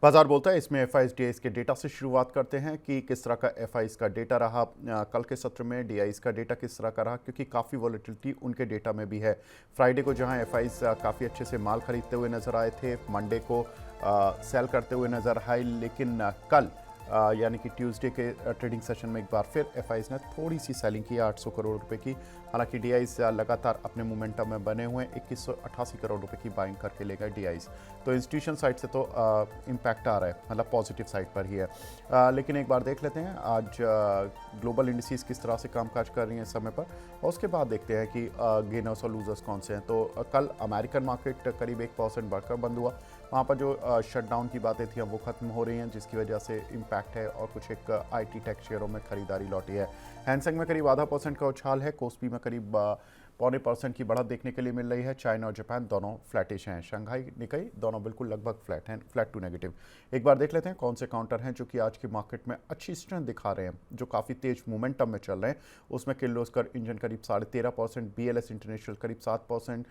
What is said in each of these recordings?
बाजार बोलता है इसमें एफआईएस के डेटा से शुरुआत करते हैं कि किस तरह का एफआईएस का डेटा रहा कल के सत्र में डीआईएस का डेटा किस तरह का रहा, क्योंकि काफ़ी वॉलेटिलिटी उनके डेटा में भी है। फ्राइडे को जहां एफआईएस काफ़ी अच्छे से माल खरीदते हुए नजर आए थे, मंडे को सेल करते हुए नजर आए, लेकिन कल यानी कि ट्यूसडे के ट्रेडिंग सेशन में एक बार फिर एफआईएस ने थोड़ी सी सेलिंग की 800 करोड़ रुपए की। हालांकि डीआईएस लगातार अपने मोमेंटम में बने हुए 2188 करोड़ रुपए की बाइंग करके ले गए डीआईएस। तो इंस्टीट्यूशन साइड से तो इम्पैक्ट आ रहा है, मतलब पॉजिटिव साइड पर ही है। लेकिन एक बार देख लेते हैं आज ग्लोबल इंडिसेस किस तरह से कामकाज कर रही हैं इस समय पर, और उसके बाद देखते हैं कि गेनर्स और लूजर्स कौन से हैं। तो कल अमेरिकन मार्केट करीब 1% बढ़कर बंद हुआ। वहाँ पर जो शटडाउन की बातें थी वो ख़त्म हो रही हैं, जिसकी वजह से इम्पैक्ट है और कुछ एक आईटी टेक शेयरों में खरीदारी लौटी है। हैंसेंग में करीब 0.5% का उछाल है, कोस्पी में करीब 0.25% की बढ़त देखने के लिए मिल रही है। चाइना और जापान दोनों फ्लैटिश हैं, शंघाई निकाई दोनों बिल्कुल लगभग फ्लैट हैं, फ्लैट टू नेगेटिव। एक बार देख लेते हैं कौन से काउंटर हैं जो कि आज की मार्केट में अच्छी स्ट्रेंथ दिखा रहे हैं, जो काफ़ी तेज मोमेंटम में चल रहे हैं। उसमें किर्लोस्कर इंजन करीब 13.5%, बीएलएस इंटरनेशनल करीब 7%,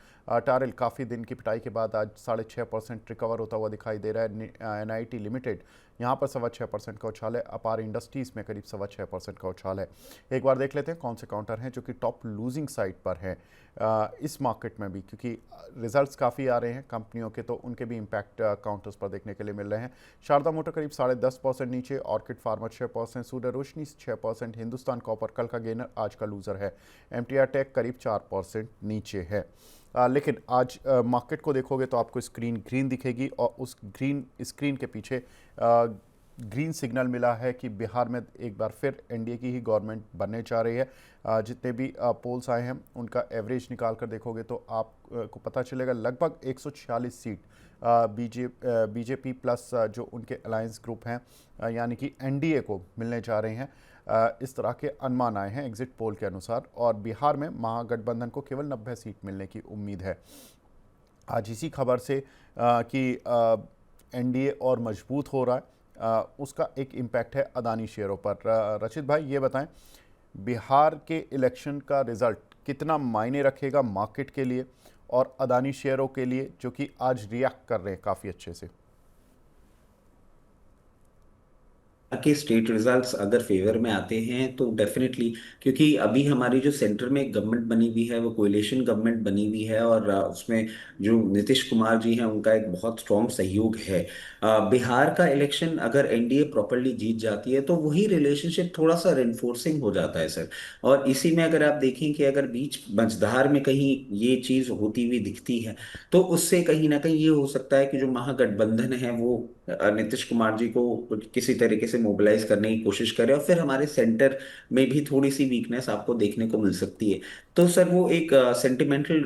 टारेल काफ़ी दिन की पिटाई के बाद आज 6.5% रिकवर होता हुआ दिखाई दे रहा है। एनआईटी लिमिटेड यहाँ पर 6.25% का उछाल है। अपार इंडस्ट्रीज़ में करीब 6.25% का उछाल है। एक बार देख लेते हैं कौन से काउंटर हैं जो कि टॉप लूजिंग साइड पर हैं इस मार्केट में भी, क्योंकि रिजल्ट्स काफ़ी आ रहे हैं कंपनियों के, तो उनके भी इम्पैक्ट काउंटर्स पर देखने के लिए मिल रहे हैं। शारदा मोटर करीब 10.5% नीचे, ऑर्किड फार्मा 6%, सूर्य रोशनी 6%, हिंदुस्तान कॉपर कल का गेनर आज का लूजर है। एमटीआर टेक करीब 4% नीचे है। लेकिन आज मार्केट को देखोगे तो आपको स्क्रीन ग्रीन दिखेगी, और उस ग्रीन स्क्रीन के पीछे ग्रीन सिग्नल मिला है कि बिहार में एक बार फिर एनडीए की ही गवर्नमेंट बनने जा रही है। जितने भी पोल्स आए हैं उनका एवरेज निकाल कर देखोगे तो आपको पता चलेगा लगभग 146 सीट बीजेपी प्लस जो उनके अलायंस ग्रुप हैं यानी कि एनडीए को मिलने जा रहे हैं। इस तरह के अनुमान आए हैं एग्जिट पोल के अनुसार, और बिहार में महागठबंधन को केवल 90 सीट मिलने की उम्मीद है। आज इसी खबर से कि एनडीए और मजबूत हो रहा है, उसका एक इम्पैक्ट है अदानी शेयरों पर। रचित भाई ये बताएं, बिहार के इलेक्शन का रिजल्ट कितना मायने रखेगा मार्केट के लिए और अदानी शेयरों के लिए, जो कि आज रिएक्ट कर रहे हैं काफ़ी अच्छे से? के स्टेट रिजल्ट्स अगर फेवर में आते हैं तो डेफिनेटली, क्योंकि अभी हमारी जो सेंटर में गवर्नमेंट बनी हुई है वो कोएलिशन गवर्नमेंट बनी हुई है, और उसमें जो नीतीश कुमार जी हैं उनका एक बहुत स्ट्रॉन्ग सहयोग है। बिहार का इलेक्शन अगर एनडीए प्रॉपरली जीत जाती है तो वही रिलेशनशिप थोड़ा सा रेनफोर्सिंग हो जाता है सर। और इसी में अगर आप देखें कि अगर बीच मझधार में कहीं ये चीज होती हुई दिखती है तो उससे कहीं ना कहीं ये हो सकता है कि जो महागठबंधन है वो नीतीश कुमार जी को किसी तरीके से मोबिलाइज करने की कोशिश करे, और फिर हमारे सेंटर में भी थोड़ी सी वीकनेस आपको देखने को मिल सकती है। तो सर वो एक सेंटिमेंटल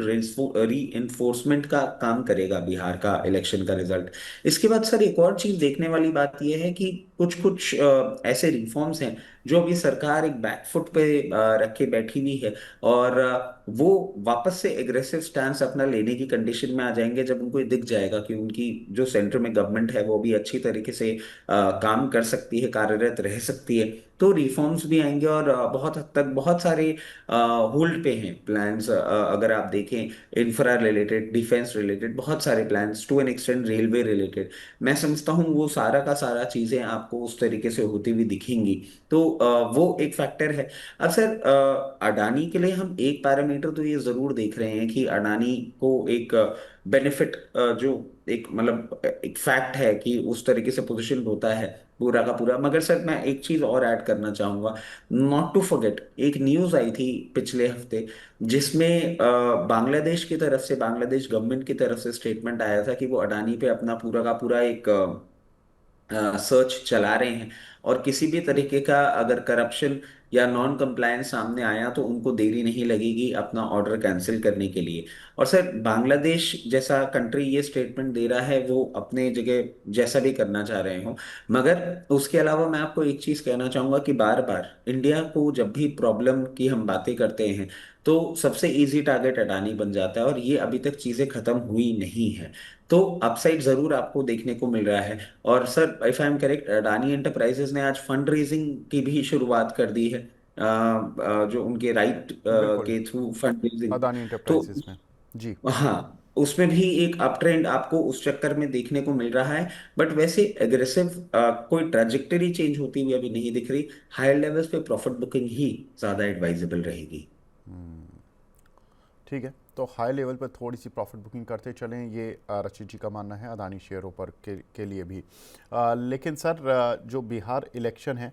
री इन्फोर्समेंट का काम करेगा बिहार का इलेक्शन का रिजल्ट। इसके बाद सर एक और चीज देखने वाली बात यह है कि कुछ कुछ ऐसे रिफॉर्म्स हैं जो अभी सरकार एक बैकफुट पे रखे बैठी हुई है, और वो वापस से एग्रेसिव स्टैंड अपना लेने की कंडीशन में आ जाएंगे जब उनको ये दिख जाएगा कि उनकी जो सेंटर में गवर्नमेंट है वो भी अच्छी तरीके से काम कर सकती है, कार्यरत रह सकती है। तो रिफॉर्म्स भी आएंगे, और बहुत हद तक बहुत सारे होल्ड पे हैं प्लान्स। अगर आप देखें इंफ्रा रिलेटेड, डिफेंस रिलेटेड बहुत सारे plans, to an extent railway related, मैं समझता हूँ वो सारा का सारा चीजें आपको उस तरीके से होती हुई दिखेंगी। तो वो एक फैक्टर है। अब सर अडानी के लिए हम एक पैरामीटर तो ये जरूर देख रहे हैं कि अडानी को एक बेनिफिट जो एक मतलब एक फैक्ट है कि उस तरीके से पोजीशन होता है पूरा का पूरा। मगर सर मैं एक चीज और ऐड करना चाहूंगा, नॉट टू फॉरगेट, एक न्यूज आई थी पिछले हफ्ते जिसमें बांग्लादेश की तरफ से, बांग्लादेश गवर्नमेंट की तरफ से स्टेटमेंट आया था कि वो अडानी पे अपना पूरा का पूरा एक सर्च चला रहे हैं, और किसी भी तरीके का अगर करप्शन या नॉन कंप्लायंस सामने आया तो उनको देरी नहीं लगेगी अपना ऑर्डर कैंसिल करने के लिए। और सर बांग्लादेश जैसा कंट्री ये स्टेटमेंट दे रहा है, वो अपने जगह जैसा भी करना चाह रहे हो। मगर उसके अलावा मैं आपको एक चीज कहना चाहूंगा कि बार बार इंडिया को जब भी प्रॉब्लम की हम बातें करते हैं तो सबसे इजी टारगेट अडानी बन जाता है, और ये अभी तक चीजें खत्म हुई नहीं है। तो अपसाइड जरूर आपको देखने को मिल रहा है। और sir if I am correct, Adani enterprises ने आज फंड रेजिंग की भी शुरुआत कर दी है, जो उनके राइट बिल्कुल, के थ्रू फंड रेजिंग। अदानी तो इंटरप्राइजेस में। जी। हाँ, उसमें भी एक अप ट्रेंड आपको उस चक्कर में देखने को मिल रहा है। बट वैसे एग्रेसिव कोई ट्रेजेक्टरी चेंज होती हुई अभी नहीं दिख रही। हायर लेवल्स पे प्रॉफिट बुकिंग ही ज्यादा एडवाइजेबल रहेगी। ठीक है, तो हाई लेवल पर थोड़ी सी प्रॉफिट बुकिंग करते चलें, ये रचित जी का मानना है अदानी शेयरों पर के लिए भी। लेकिन सर, जो बिहार इलेक्शन है,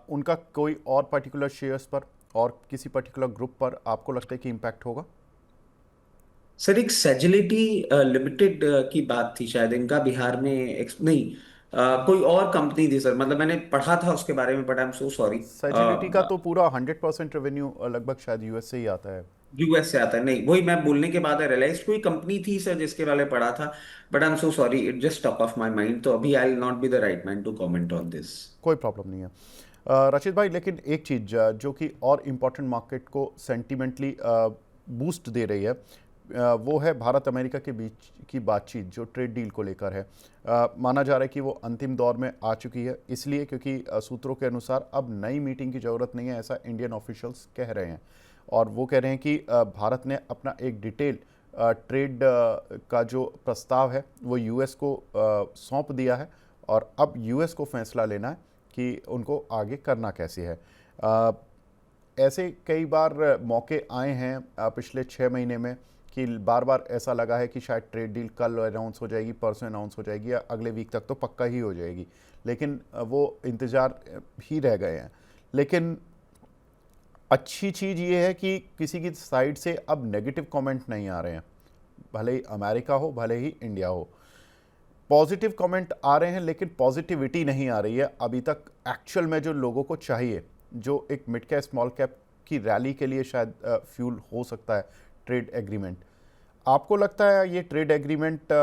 उनका कोई और पर्टिकुलर शेयर्स पर और किसी पर्टिकुलर ग्रुप पर आपको लगता है कि इम्पैक्ट होगा? सर एक सेजिलिटी लिमिटेड की बात थी शायद इनका बिहार में नहीं, कोई और कंपनी थी सर, मतलब मैंने पढ़ा था उसके बारे में, but I am so sorry. सेजिलिटी का तो पूरा 100% रेवेन्यू लगभग शायद यूएस से ही आता है। यूएस से आता है, नहीं वही मैं बोलने के बाद रियलाइज कोई कंपनी थी सर जिसके बारे में पढ़ा था। But I am so sorry, it just top of my mind, तो अभी I will not be the right man to comment on this. कोई प्रॉब्लम नहीं है। रचित भाई, लेकिन एक चीज़ जो कि और इम्पोर्टेंट मार्केट को सेंटिमेंटली बूस्ट दे रही है, वो है भारत अमेरिका के बीच की बातचीत जो ट्रेड डील को लेकर है। माना जा रहा है कि वो अंतिम दौर में आ चुकी है, इसलिए क्योंकि सूत्रों के अनुसार अब नई मीटिंग की ज़रूरत नहीं है, ऐसा इंडियन ऑफिशियल्स कह रहे हैं। और वो कह रहे हैं कि भारत ने अपना एक डिटेल ट्रेड का जो प्रस्ताव है वो यूएस को सौंप दिया है, और अब यूएस को फैसला लेना है कि उनको आगे करना कैसे है। अ, ऐसे कई बार मौके आए हैं पिछले 6 महीने में कि बार बार ऐसा लगा है कि शायद ट्रेड डील कल अनाउंस हो जाएगी, परसों अनाउंस हो जाएगी, या अगले वीक तक तो पक्का ही हो जाएगी, लेकिन वो इंतज़ार ही रह गए हैं। लेकिन अच्छी चीज़ ये है कि किसी की साइड से अब नेगेटिव कमेंट नहीं आ रहे हैं, भले ही अमेरिका हो भले ही इंडिया हो। पॉजिटिव कमेंट आ रहे हैं, लेकिन पॉजिटिविटी नहीं आ रही है अभी तक एक्चुअल में जो लोगों को चाहिए, जो एक मिड कैप स्मॉल कैप की रैली के लिए शायद फ्यूल हो सकता है ट्रेड एग्रीमेंट। आपको लगता है ये ट्रेड एग्रीमेंट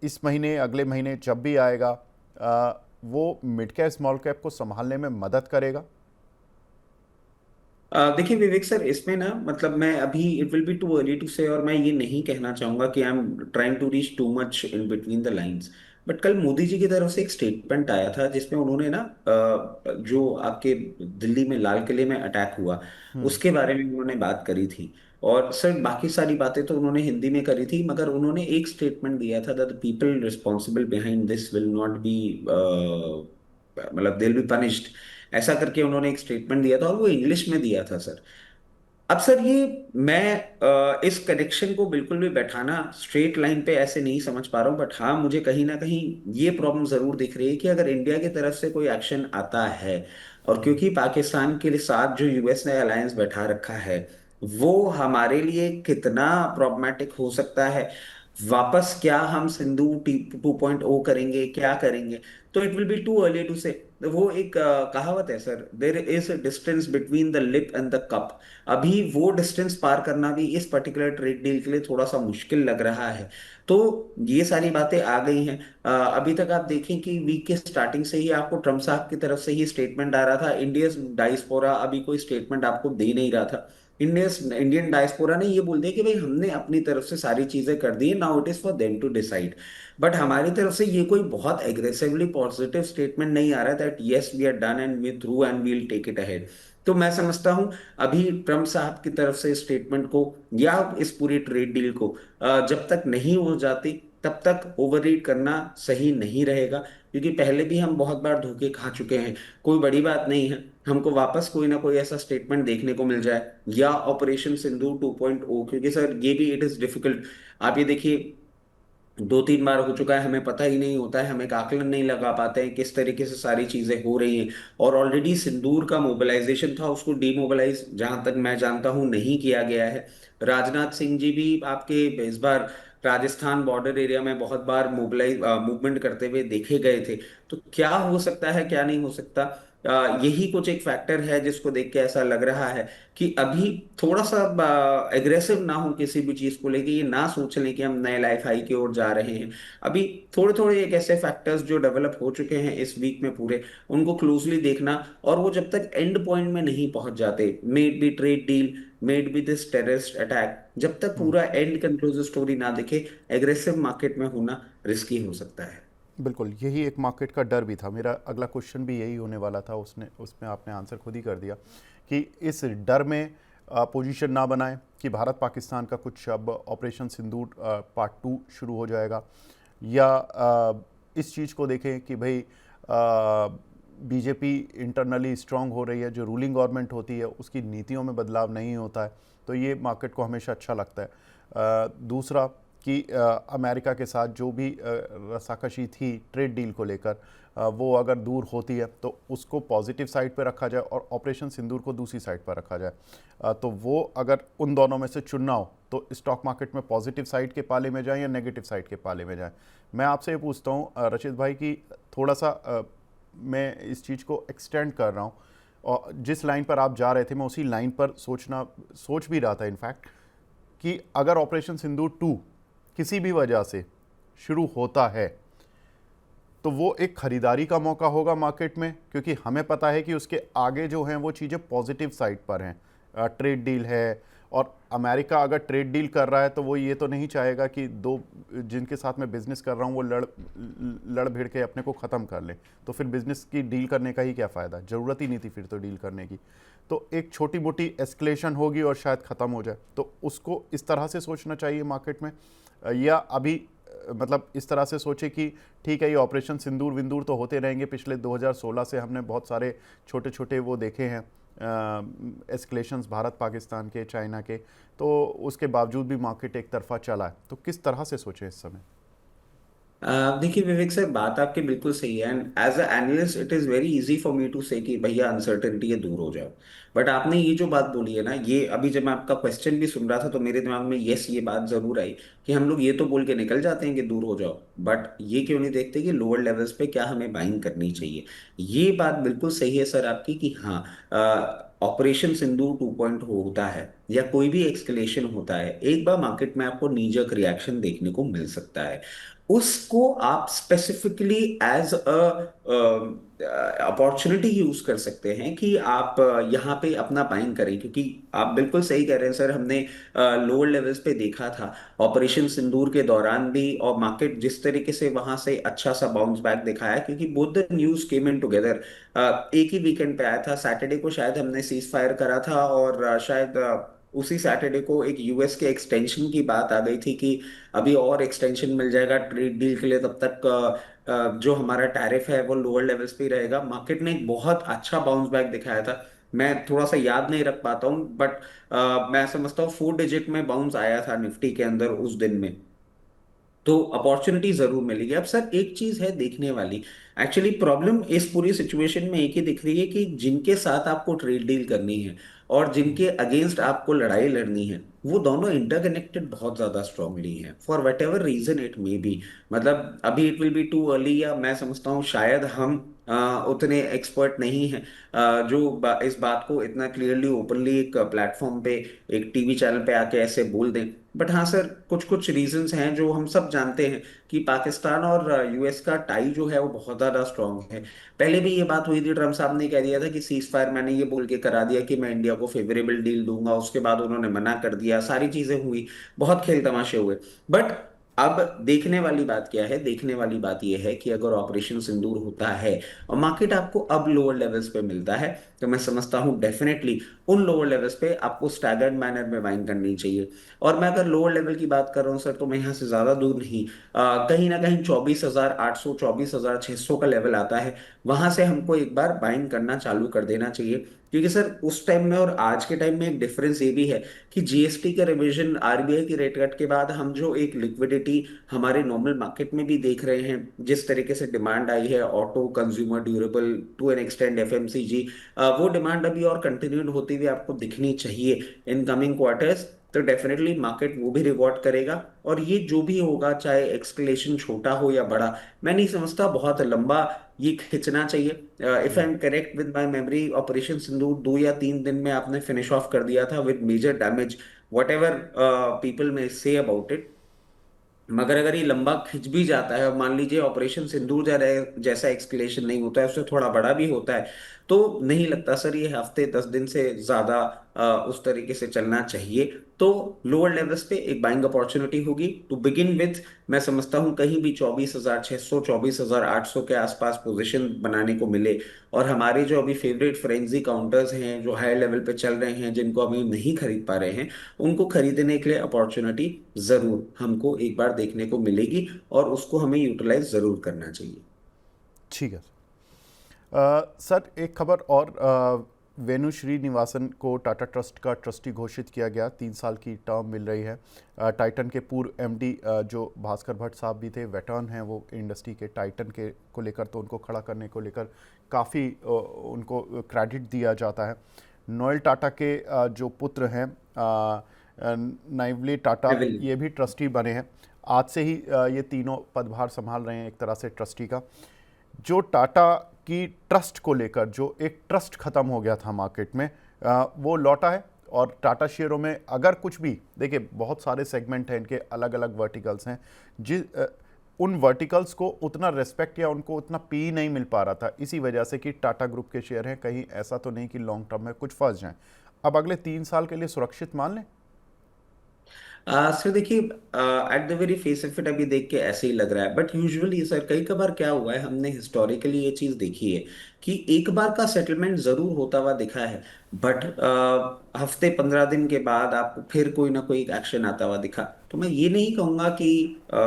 इस महीने अगले महीने जब भी आएगा, वो मिड कैप स्मॉल कैप को संभालने में मदद करेगा? देखिए विवेक सर, इसमें ना मतलब मैं अभी it will be too early to say, और मैं ये नहीं कहना चाहूंगा कि I am trying to reach too much in between the lines. But कल मोदी जी की तरफ से एक स्टेटमेंट आया था जिसमें उन्होंने ना जो आपके दिल्ली में लाल किले में अटैक हुआ हम्म। उसके बारे में उन्होंने बात करी थी। और सर बाकी सारी बातें तो उन्होंने हिंदी में करी थी, मगर उन्होंने एक स्टेटमेंट दिया था that the people responsible behind this will not B, मतलब दे विल बी पनिश्ड, ऐसा करके उन्होंने एक स्टेटमेंट दिया था और वो इंग्लिश में दिया था सर। अब सर ये मैं इस कनेक्शन को बिल्कुल भी बैठाना स्ट्रेट लाइन पे ऐसे नहीं समझ पा रहा हूँ, बट हाँ मुझे कहीं ना कहीं ये प्रॉब्लम जरूर दिख रही है कि अगर इंडिया की तरफ से कोई एक्शन आता है, और क्योंकि पाकिस्तान के साथ जो यूएस ने अलायंस बैठा रखा है, वो हमारे लिए कितना प्रॉब्लमेटिक हो सकता है, वापस क्या हम सिंधु 2.0 करेंगे, क्या करेंगे, तो it will be too early to say. वो एक कहावत है sir, there is a distance between the lip and the cup. अभी वो डिस्टेंस पार करना भी इस पर्टिकुलर ट्रेड डील के लिए थोड़ा सा मुश्किल लग रहा है। तो ये सारी बातें आ गई हैं। अभी तक आप देखें कि वीक के स्टार्टिंग से ही आपको ट्रम्प साहब की तरफ से ही स्टेटमेंट आ रहा था, इंडिया डायस्पोरा अभी कोई स्टेटमेंट आपको दे नहीं रहा था। इंडियन डायस्पोरा ने ये बोल दिया कि भाई हमने अपनी तरफ से सारी चीजें कर दी है, now it is for them to decide. But हमारी तरफ से ये कोई बहुत एग्रेसिवली पॉजिटिव स्टेटमेंट नहीं आ रहा है that yes we are done and we through and we will take it ahead. तो मैं समझता हूं अभी ट्रम्प साहब की तरफ से स्टेटमेंट को या इस पूरी ट्रेड डील को जब तक नहीं हो जाती तब तक ओवररीड करना सही नहीं रहेगा, क्योंकि पहले भी हम बहुत बार धोखे खा चुके हैं। कोई बड़ी बात नहीं है, हमको वापस कोई ना कोई ऐसा स्टेटमेंट देखने को मिल जाए, या ऑपरेशन सिंधु 2.0, क्योंकि सर ये भी इट इज डिफिकल्ट। आप ये देखिए 2-3 बार हो चुका है, हमें पता ही नहीं होता है, हम एक आकलन नहीं लगा पाते हैं किस तरीके से सारी चीजें हो रही हैं। और ऑलरेडी सिंदूर का मोबिलाइजेशन था, उसको डीमोबिलाइज जहां तक मैं जानता हूं नहीं किया गया है। राजनाथ सिंह जी भी आपके इस बार राजस्थान बॉर्डर एरिया में बहुत बार मोबिलाइज मूवमेंट करते हुए देखे गए थे। तो क्या हो सकता है क्या नहीं हो सकता, यही कुछ एक फैक्टर है जिसको देख के ऐसा लग रहा है कि अभी थोड़ा सा एग्रेसिव ना हो किसी भी चीज को लेके, ये ना सोच लें कि हम नए लाइफ हाई की ओर जा रहे हैं। अभी थोड़े थोड़े एक ऐसे फैक्टर्स जो डेवलप हो चुके हैं इस वीक में पूरे, उनको क्लोजली देखना, और वो जब तक एंड पॉइंट में नहीं पहुंच जाते, maybe trade deal, maybe this terrorist attack, जब तक पूरा एंड कंक्लूसिव स्टोरी ना दिखे, एग्रेसिव मार्केट में होना रिस्की हो सकता है। बिल्कुल, यही एक मार्केट का डर भी था। मेरा अगला क्वेश्चन भी यही होने वाला था, उसमें आपने आंसर खुद ही कर दिया कि इस डर में पोजीशन ना बनाए कि भारत पाकिस्तान का कुछ अब ऑपरेशन सिंदूर पार्ट 2 शुरू हो जाएगा, या इस चीज़ को देखें कि भाई बीजेपी इंटरनली स्ट्रांग हो रही है, जो रूलिंग गवर्नमेंट होती है उसकी नीतियों में बदलाव नहीं होता है, तो ये मार्केट को हमेशा अच्छा लगता है। दूसरा कि अमेरिका के साथ जो भी रसाकशी थी ट्रेड डील को लेकर, वो अगर दूर होती है तो उसको पॉजिटिव साइड पे रखा जाए और ऑपरेशन सिंदूर को दूसरी साइड पर रखा जाए। तो वो अगर उन दोनों में से चुनना हो तो स्टॉक मार्केट में पॉजिटिव साइड के पाले में जाएं या नेगेटिव साइड के पाले में जाएं। मैं आपसे ये पूछता हूँ रशीद भाई कि थोड़ा सा मैं इस चीज़ को एक्सटेंड कर रहा हूँ, और जिस लाइन पर आप जा रहे थे मैं उसी लाइन पर सोच भी रहा था इनफैक्ट, कि अगर ऑपरेशन सिंदूर 2 किसी भी वजह से शुरू होता है तो वो एक खरीदारी का मौका होगा मार्केट में, क्योंकि हमें पता है कि उसके आगे जो हैं वो चीज़ें पॉजिटिव साइड पर हैं। ट्रेड डील है, और अमेरिका अगर ट्रेड डील कर रहा है तो वो ये तो नहीं चाहेगा कि दो जिनके साथ मैं बिज़नेस कर रहा हूँ वो लड़ भिड़ के अपने को ख़त्म कर लें, तो फिर बिज़नेस की डील करने का ही क्या फ़ायदा, ज़रूरत ही नहीं थी फिर तो डील करने की। तो एक छोटी मोटी एस्केलेशन होगी और शायद ख़त्म हो जाए, तो उसको इस तरह से सोचना चाहिए मार्केट में, या अभी मतलब इस तरह से सोचे कि ठीक है ये ऑपरेशन सिंदूर विंदूर तो होते रहेंगे, पिछले 2016 से हमने बहुत सारे छोटे छोटे वो देखे हैं एस्केलेशंस भारत पाकिस्तान के, चाइना के, तो उसके बावजूद भी मार्केट एक तरफा चला है, तो किस तरह से सोचें इस समय? देखिए विवेक सर, बात आपकी बिल्कुल सही है and as a analyst it is very easy for me to say कि भैया अनसर्टेनिटी है, दूर हो जाओ। बट आपने ये जो बात बोली है ना, ये अभी जब मैं आपका क्वेश्चन भी सुन रहा था तो मेरे दिमाग में यस ये बात जरूर आई कि हम लोग ये तो बोल के निकल जाते हैं कि दूर हो जाओ, बट ये क्यों नहीं देखते कि लोअर लेवल्स पे क्या हमें बाइंग करनी चाहिए। ये बात बिल्कुल सही है सर आपकी कि हाँ, ऑपरेशन सिंदूर 2.0 होता है या कोई भी एक्सकलेशन होता है, एक बार मार्केट में आपको नीजक रिएक्शन देखने को मिल सकता है। उसको आप specifically as a opportunity use कर सकते हैं कि आप यहाँ पे अपना बाइंग करें, क्योंकि आप बिल्कुल सही कह रहे हैं सर। हमने लोअर लेवल्स पे देखा था ऑपरेशन सिंदूर के दौरान भी, और मार्केट जिस तरीके से वहां से अच्छा सा बाउंस बैक दिखाया, क्योंकि both the news came in together. एक ही वीकेंड पे आया था, सैटरडे को शायद हमने सीज फायर करा था, और शायद उसी सैटरडे को एक यूएस के एक्सटेंशन की बात आ गई थी कि अभी और एक्सटेंशन मिल जाएगा ट्रेड डील के लिए, तब तक जो हमारा टैरिफ है वो लोअर लेवल्स पे ही रहेगा। मार्केट ने एक बहुत अच्छा बाउंस बैक दिखाया था। मैं थोड़ा सा याद नहीं रख पाता हूँ, बट मैं समझता हूँ 4 डिजिट में बाउंस आया था निफ्टी के अंदर उस दिन में। तो अपॉर्चुनिटी जरूर मिलेगी। अब सर एक चीज है देखने वाली, एक्चुअली प्रॉब्लम इस पूरी सिचुएशन में एक ही दिख रही है कि जिनके साथ आपको ट्रेड डील करनी है और जिनके अगेंस्ट आपको लड़ाई लड़नी है, वो दोनों इंटरकनेक्टेड बहुत ज्यादा स्ट्रांगली हैं for whatever reason it may be. मतलब अभी it will be too early, या मैं समझता हूँ शायद हम उतने एक्सपर्ट नहीं हैं जो इस बात को इतना क्लियरली ओपनली एक प्लेटफॉर्म पे, एक टीवी चैनल पे आके ऐसे बोल दें। बट हाँ सर, कुछ कुछ रीजंस हैं जो हम सब जानते हैं कि पाकिस्तान और यूएस का टाई जो है वो बहुत ज्यादा स्ट्रांग है। पहले भी ये बात हुई थी, ट्रम्प साहब ने कह दिया था कि सीज फायर, मैंने ये बोल के करा दिया कि मैं इंडिया को फेवरेबल डील दूंगा, उसके बाद उन्होंने मना कर दिया, सारी चीजें हुई, बहुत खेल तमाशे हुए। बट अब देखने वाली बात क्या है, देखने वाली बात यह है कि अगर ऑपरेशन सिंदूर होता है और मार्केट आपको अब लोअर लेवल्स पे मिलता है, तो मैं समझता हूं डेफिनेटली उन लोअर लेवल्स पे आपको स्टैगर्ड मैनर में बाइंग करनी चाहिए। और मैं अगर लोअर लेवल की बात कर रहा हूँ सर, तो मैं यहाँ से ज्यादा दूर नहीं, कहीं ना कहीं 24,800 24,600 का लेवल आता है, वहां से हमको एक बार बाइंग करना चालू कर देना चाहिए। क्योंकि सर उस टाइम में और आज के टाइम में एक डिफरेंस ये भी है कि जीएसटी के रिवीजन, आरबीआई की रेट कट के बाद हम जो एक लिक्विडिटी हमारे नॉर्मल मार्केट में भी देख रहे हैं, जिस तरीके से डिमांड आई है auto, consumer durable, to an extent FMCG, वो डिमांड अभी और कंटिन्यूड होती हुई आपको दिखनी चाहिए इन कमिंग क्वार्टर्स। तो डेफिनेटली मार्केट वो भी रिवॉर्ड करेगा, और ये जो भी होगा चाहे एक्सकलेशन छोटा हो या बड़ा, मैं नहीं समझता बहुत लंबा ये खींचना चाहिए। If I am correct with my memory, operation Sindoor 2 या 3 दिन में आपने फिनिश ऑफ कर दिया था with major damage, whatever people में से अबाउट इट। मगर अगर ये लंबा खिंच भी जाता है और मान लीजिए ऑपरेशन सिंदूर जैसा एक्सकलेशन नहीं होता है, उससे थोड़ा बड़ा भी होता है, तो नहीं लगता सर ये हफ्ते 10 दिन से ज्यादा उस तरीके से चलना चाहिए। तो लोअर लेवल्स पे एक बाइंग अपॉर्चुनिटी होगी टू बिगिन विथ। मैं समझता हूं कहीं भी 24,600 24,800 के आसपास पोजीशन बनाने को मिले, और हमारे जो अभी फेवरेट फ्रेंजी काउंटर्स हैं जो हाई लेवल पे चल रहे हैं, जिनको अभी नहीं खरीद पा रहे हैं, उनको खरीदने के लिए अपॉर्चुनिटी जरूर हमको एक बार देखने को मिलेगी, और उसको हमें यूटिलाइज जरूर करना चाहिए। ठीक है सर, एक खबर और, वेणु श्रीनिवासन को टाटा ट्रस्ट का ट्रस्टी घोषित किया गया, 3 साल की टर्म मिल रही है। टाइटन के पूर्व एमडी जो भास्कर भट्ट साहब भी थे, वेटर्न हैं वो इंडस्ट्री के, टाइटन के को लेकर तो उनको खड़ा करने को लेकर काफ़ी उनको क्रेडिट दिया जाता है। नोएल टाटा के जो पुत्र हैं नाइवले टाटा, विल। ये भी ट्रस्टी बने हैं। आज से ही ये तीनों पदभार संभाल रहे हैं एक तरह से ट्रस्टी का। जो टाटा की ट्रस्ट को लेकर जो एक ट्रस्ट खत्म हो गया था मार्केट में, वो लौटा है। और टाटा शेयरों में अगर कुछ भी देखिए, बहुत सारे सेगमेंट हैं इनके, अलग अलग वर्टिकल्स हैं, उन वर्टिकल्स को उतना रेस्पेक्ट या उनको उतना पी नहीं मिल पा रहा था, इसी वजह से कि टाटा ग्रुप के शेयर हैं, कहीं ऐसा तो नहीं कि लॉन्ग टर्म में कुछ फंस जाएं। अब अगले 3 साल के लिए सुरक्षित मान लें। सर देखिए, at the very face of it अभी देख के ऐसे ही लग रहा है, बट यूजुअली सर कई कबार क्या हुआ है, हमने हिस्टोरिकली ये चीज देखी है कि एक बार का सेटलमेंट जरूर होता हुआ दिखा है, बट हफ्ते 15 दिन के बाद आपको फिर कोई ना कोई एक्शन आता हुआ दिखा। तो मैं ये नहीं कहूंगा कि अ,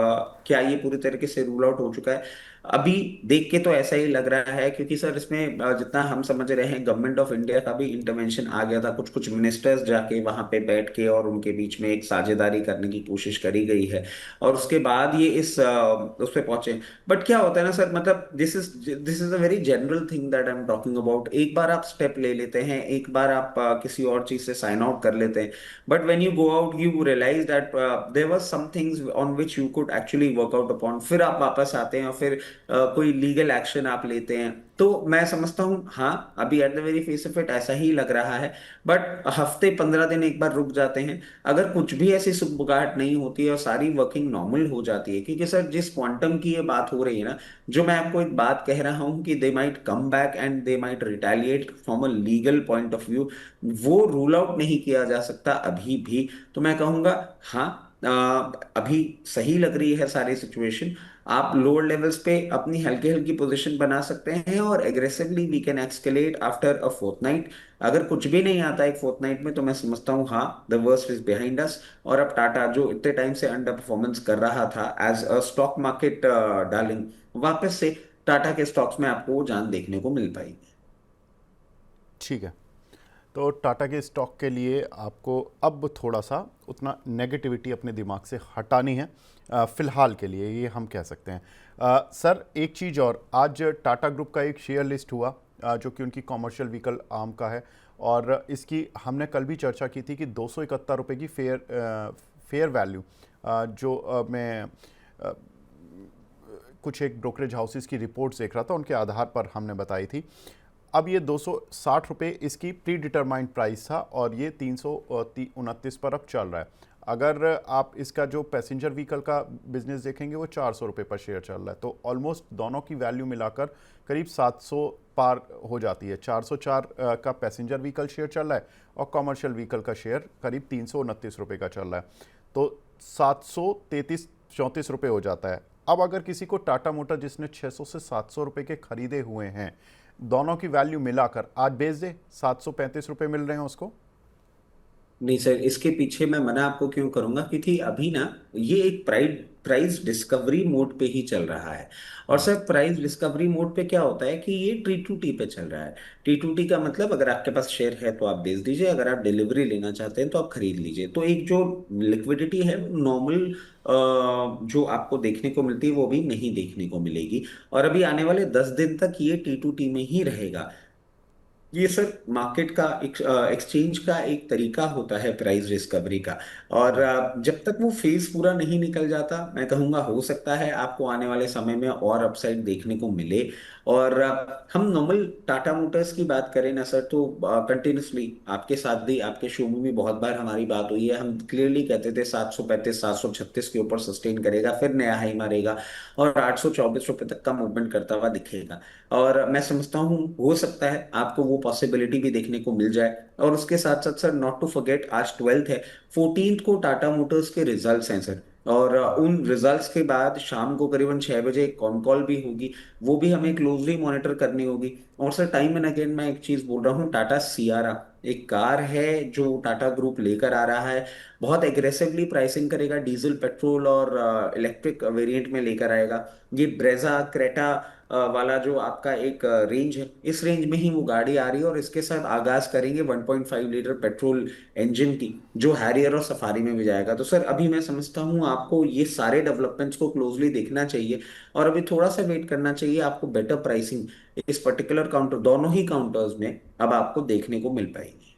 क्या ये पूरी तरीके से रूल आउट हो चुका है। अभी देख के तो ऐसा ही लग रहा है, क्योंकि सर इसमें जितना हम समझ रहे हैं, गवर्नमेंट ऑफ इंडिया का भी इंटरवेंशन आ गया था, कुछ कुछ मिनिस्टर्स जाके वहां पे बैठ के और उनके बीच में एक साझेदारी करने की कोशिश करी गई है, और उसके बाद ये उस पे पहुंचे। बट क्या होता है ना सर, मतलब this is a very general thing that I am talking about. एक बार आप स्टेप ले लेते हैं, एक बार आप किसी और चीज से साइन आउट कर लेते हैं, but when you go out you realize that there were some things on which you could actually work out upon, फिर आप वापस आते हैं और फिर कोई लीगल एक्शन आप लेते हैं। तो मैं समझता हूं हाँ, अभी at the very face of it ऐसा ही लग रहा है, बट हफ्ते 15 दिन एक बार रुक जाते हैं, अगर कुछ भी ऐसी सुगबुगाहट नहीं होती है और सारी वर्किंग नॉर्मल हो जाती है। क्योंकि सर जिस क्वांटम की ये बात हो रही है ना, जो मैं आपको एक बात कह रहा हूं कि they might come back and they might retaliate from a legal point of view, वो रूल आउट नहीं किया जा सकता अभी भी। तो मैं कहूंगा हाँ, अभी सही लग रही है सारी सिचुएशन। आप लोअर लेवल्स पे अपनी हल्की हल्की पोजीशन बना सकते हैं, और aggressively we can escalate after a fortnight. अगर कुछ भी नहीं आता एक फोर्टनाइट में, तो मैं समझता हूँ हाँ, the worst is behind us. और अब टाटा जो इतने टाइम से अंडर परफॉर्मेंस कर रहा था as a stock market darling, वापस से टाटा के स्टॉक्स में आपको वो जान देखने को मिल पाएगी। ठीक है, तो टाटा के स्टॉक के लिए आपको अब थोड़ा सा उतना नेगेटिविटी अपने दिमाग से हटानी है, फिलहाल के लिए ये हम कह सकते हैं। सर एक चीज़ और, आज टाटा ग्रुप का एक शेयर लिस्ट हुआ, जो कि उनकी कॉमर्शियल व्हीकल आर्म का है, और इसकी हमने कल भी चर्चा की थी कि 271 रुपये की फेयर वैल्यू, जो मैं कुछ एक ब्रोकरेज हाउसेस की रिपोर्ट्स देख रहा था, उनके आधार पर हमने बताई थी। अब ये 260 रुपये इसकी प्री डिटरमाइंड प्राइस था, और ये 329 पर अब चल रहा है। अगर आप इसका जो पैसेंजर व्हीकल का बिजनेस देखेंगे, वो 400 रुपये पर शेयर चल रहा है। तो ऑलमोस्ट दोनों की वैल्यू मिलाकर करीब 700 पार हो जाती है। 404 का पैसेंजर व्हीकल शेयर चल रहा है, और कॉमर्शियल व्हीकल का शेयर करीब 329 रुपये का चल रहा है। तो 733-34 रुपये हो जाता है। अब अगर किसी को टाटा मोटर, जिसने 600 से 700 रुपये के खरीदे हुए हैं, दोनों की वैल्यू मिलाकर आज बेच दे, 735 रुपये मिल रहे हैं उसको। नहीं सर, इसके पीछे मैं मना आपको क्यों करूंगा, क्योंकि अभी ना ये एक प्राइस डिस्कवरी मोड पे ही चल रहा है। और सर प्राइस डिस्कवरी मोड पे क्या होता है कि ये T2T पे चल रहा है। T2T का मतलब, अगर आपके पास शेयर है तो आप बेच दीजिए, अगर आप डिलीवरी लेना चाहते हैं तो आप खरीद लीजिए। तो एक जो लिक्विडिटी है नॉर्मल जो आपको देखने को मिलती है, वो भी नहीं देखने को मिलेगी। और अभी आने वाले 10 दिन तक ये T2T में ही रहेगा। ये सर मार्केट का एक्सचेंज का एक तरीका होता है प्राइस डिस्कवरी का। और जब तक वो फेज पूरा नहीं निकल जाता, मैं कहूँगा हो सकता है आपको आने वाले समय में और अपसाइड देखने को मिले। और हम नॉर्मल टाटा मोटर्स की बात करें ना सर, तो कंटिन्यूसली आपके साथ भी, आपके शो में भी बहुत बार हमारी बात हुई है। हम क्लियरली कहते थे 735 736 के ऊपर सस्टेन करेगा, फिर नया हाई मारेगा और 824 रुपये तक का मूवमेंट करता हुआ दिखेगा। और मैं समझता हूँ हो सकता है आपको वो पॉसिबिलिटी भी देखने को मिल जाए। और उसके साथ साथ सर, नॉट टू फॉरगेट, आज 12th है, 14th को टाटा मोटर्स के रिजल्ट्स हैं सर। और उन रिजल्ट्स के बाद शाम को करीबन 6 बजे एक कॉन कॉल भी होगी, वो भी हमें क्लोजली मॉनिटर करनी होगी। और सर, टाइम एंड अगेन मैं एक चीज बोल रहा हूँ, टाटा सियारा एक कार है जो टाटा ग्रुप लेकर आ रहा है। बहुत एग्रेसिवली प्राइसिंग करेगा, डीजल, पेट्रोल और इलेक्ट्रिक वेरिएंट में लेकर आएगा। ये ब्रेजा, क्रेटा वाला जो आपका एक रेंज है, इस रेंज में ही वो गाड़ी आ रही है। और इसके साथ आगाज करेंगे 1.5 लीटर पेट्रोल इंजन की, जो हैरियर और सफारी में भी जाएगा। तो सर, अभी मैं समझता हूँ आपको ये सारे डेवलपमेंट्स को क्लोजली देखना चाहिए और अभी थोड़ा सा वेट करना चाहिए। आपको बेटर प्राइसिंग इस पर्टिकुलर काउंटर, दोनों ही काउंटर्स में अब आपको देखने को मिल पाएगी।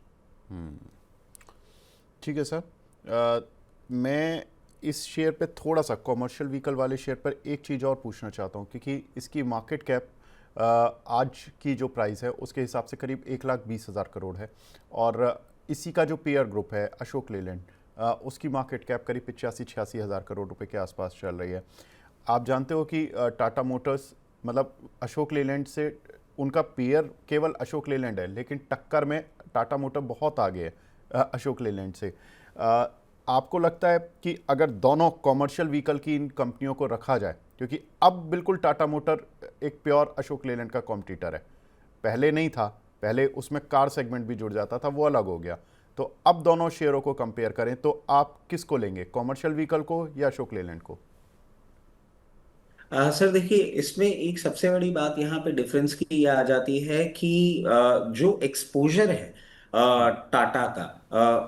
ठीक है सर। मैं इस शेयर पे थोड़ा सा कमर्शियल व्हीकल वाले शेयर पर एक चीज़ और पूछना चाहता हूँ, क्योंकि इसकी मार्केट कैप आज की जो प्राइस है उसके हिसाब से करीब 1,20,000 करोड़ है। और इसी का जो पेयर ग्रुप है अशोक लेलैंड, उसकी मार्केट कैप करीब 85-86 हज़ार करोड़ रुपए के आसपास चल रही है। आप जानते हो कि टाटा मोटर्स मतलब अशोक लेलैंड से उनका पेयर केवल अशोक लेलैंड है, लेकिन टक्कर में टाटा मोटर बहुत आगे है अशोक लेलैंड से। आपको लगता है कि अगर दोनों कॉमर्शियल व्हीकल की इन कंपनियों को रखा जाए, क्योंकि अब बिल्कुल टाटा मोटर एक प्योर अशोक लेलैंड का कॉम्पिटिटर है, पहले नहीं था, पहले उसमें कार सेगमेंट भी जुड़ जाता था, वो अलग हो गया। तो अब दोनों शेयरों को कंपेयर करें तो आप किसको लेंगे, कॉमर्शियल व्हीकल को या अशोक लेलैंड को? सर देखिए, इसमें एक सबसे बड़ी बात यहाँ पे डिफरेंस की ये आ जाती है कि जो एक्सपोजर है टाटा का,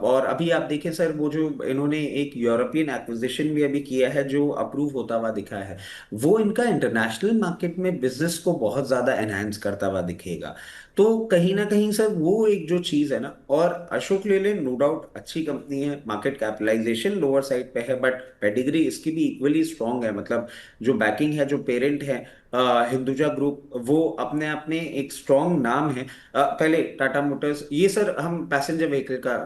और अभी आप देखें सर, वो जो इन्होंने एक यूरोपियन एक्विजिशन भी अभी किया है जो अप्रूव होता हुआ दिखा है, वो इनका इंटरनेशनल मार्केट में बिजनेस को बहुत ज्यादा एनहांस करता हुआ दिखेगा। तो कहीं ना कहीं सर, वो एक जो चीज है ना, और अशोक लेलैंड नो डाउट अच्छी कंपनी है, मार्केट कैपिटलाइजेशन लोअर साइड पे है, बट पेडिग्री इसकी भी इक्वली स्ट्रांग है। मतलब जो बैकिंग है, जो पेरेंट है हिंदुजा ग्रुप, वो अपने आप में एक स्ट्रांग नाम है। पहले टाटा मोटर्स, ये सर हम पैसेंजर व्हीकल का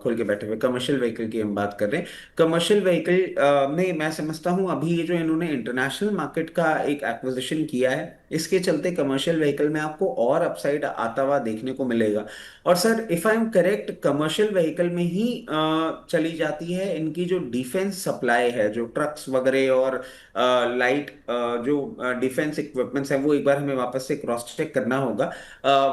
खोल के बैठे हुए, कमर्शियल व्हीकल की हम बात कर रहे हैं। कमर्शियल व्हीकल में मैं समझता हूँ अभी ये जो इन्होंने इंटरनेशनल मार्केट का एक एक्विजिशन किया है, इसके चलते कमर्शियल व्हीकल में आपको और अपसाइड आता हुआ देखने को मिलेगा। और sir, if I am correct, commercial vehicle में ही चली जाती है इनकी जो डिफेंस सप्लाई है, जो ट्रक्स वगैरह और लाइट जो डिफेंस इक्विपमेंट्स है, वो एक बार हमें वापस से क्रॉस चेक करना होगा।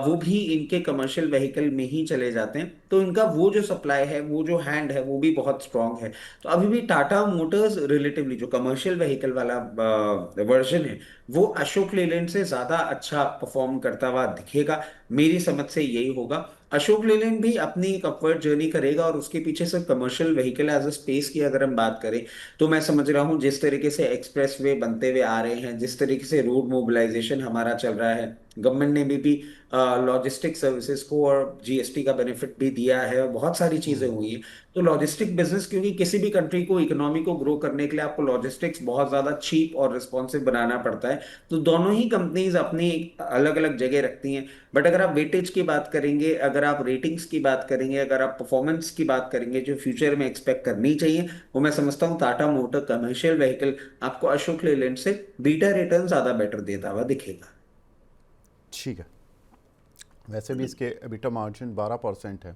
वो भी इनके कमर्शियल व्हीकल में ही चले जाते हैं। तो इनका वो जो सप्लाई है, वो जो हैंड है, वो भी बहुत स्ट्रांग है। तो अभी भी टाटा मोटर्स रिलेटिवली जो कमर्शियल व्हीकल वाला वर्जन है, वो अशोक लेलैंड से ज्यादा अच्छा परफॉर्म करता हुआ दिखेगा। मेरी समझ से यही होगा। अशोक लेलैंड भी अपनी एक अपवर्ड जर्नी करेगा और उसके पीछे से commercial vehicle as a space की अगर हम बात करें, तो मैं समझ रहा हूँ जिस तरीके से एक्सप्रेस वे बनते हुए आ रहे हैं, जिस तरीके से रोड मोबिलाइजेशन हमारा चल रहा है, गवर्नमेंट ने भी लॉजिस्टिक सर्विसेज को और जीएसटी का बेनिफिट भी दिया है, और बहुत सारी चीजें हुई हैं। तो लॉजिस्टिक बिजनेस, क्योंकि किसी भी कंट्री को, इकोनॉमी को ग्रो करने के लिए आपको लॉजिस्टिक्स बहुत ज्यादा चीप और रिस्पॉन्सिव बनाना पड़ता है। तो दोनों ही कंपनीज अपनी अलग अलग जगह रखती हैं। बट अगर आप वेटेज की बात करेंगे, अगर आप रेटिंग्स की बात करेंगे, अगर आप परफॉर्मेंस की बात करेंगे जो फ्यूचर में एक्सपेक्ट करनी चाहिए, वो मैं समझता हूँ टाटा मोटर कमर्शियल व्हीकल आपको अशोक लेलैंड से बीटा रिटर्न ज्यादा बेटर देता हुआ दिखेगा। ठीक है। वैसे भी इसके एबिटा मार्जिन 12% है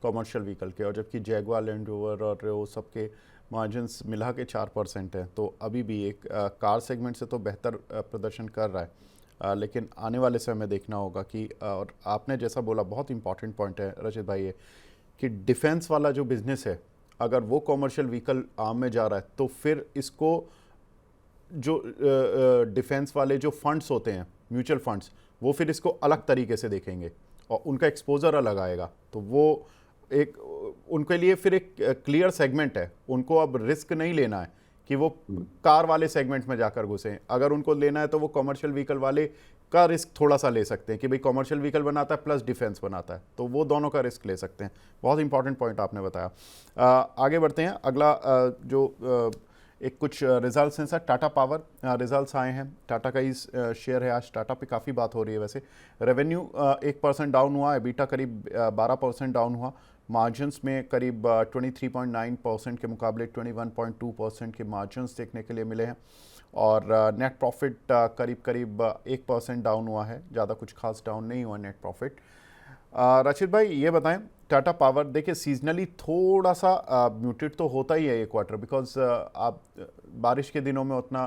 कॉमर्शियल व्हीकल के, और जबकि जैगुआर, लैंड रोवर और वो सबके मार्जिन्स मिला के 4% है। तो अभी भी एक कार सेगमेंट से तो बेहतर प्रदर्शन कर रहा है। लेकिन आने वाले समय में देखना होगा कि और आपने जैसा बोला, बहुत इंपॉर्टेंट पॉइंट है रचित भाई, ये कि डिफेंस वाला जो बिज़नेस है, अगर वो कॉमर्शियल व्हीकल आर्म में जा रहा है तो फिर इसको जो डिफेंस वाले जो फंड्स होते हैं, म्यूचुअल फंड्स, वो फिर इसको अलग तरीके से देखेंगे और उनका एक्सपोजर अलग आएगा। तो वो एक उनके लिए फिर एक क्लियर सेगमेंट है, उनको अब रिस्क नहीं लेना है कि वो कार वाले सेगमेंट में जाकर घुसें। अगर उनको लेना है तो वो कॉमर्शियल व्हीकल वाले का रिस्क थोड़ा सा ले सकते हैं कि भाई कॉमर्शियल व्हीकल बनाता है प्लस डिफेंस बनाता है, तो वो दोनों का रिस्क ले सकते हैं। बहुत इंपॉर्टेंट पॉइंट आपने बताया। आगे बढ़ते हैं। अगला जो एक कुछ रिजल्ट्स हैं सर। टाटा पावर रिजल्ट्स आए हैं, टाटा का ही शेयर है, आज टाटा पे काफ़ी बात हो रही है वैसे। रेवेन्यू 1% डाउन हुआ, एबिटा करीब 12% डाउन हुआ, मार्जिन्स में करीब 23.9% के मुकाबले 21.2% के मार्जिन्स देखने के लिए मिले हैं, और नेट प्रॉफिट करीब करीब 1% डाउन हुआ है, ज़्यादा कुछ खास डाउन नहीं हुआ नेट प्रॉफिट। रचित भाई ये बताएं, टाटा पावर देखिए सीजनली थोड़ा सा म्यूटेड तो होता ही है ये क्वार्टर, बिकॉज आप बारिश के दिनों में उतना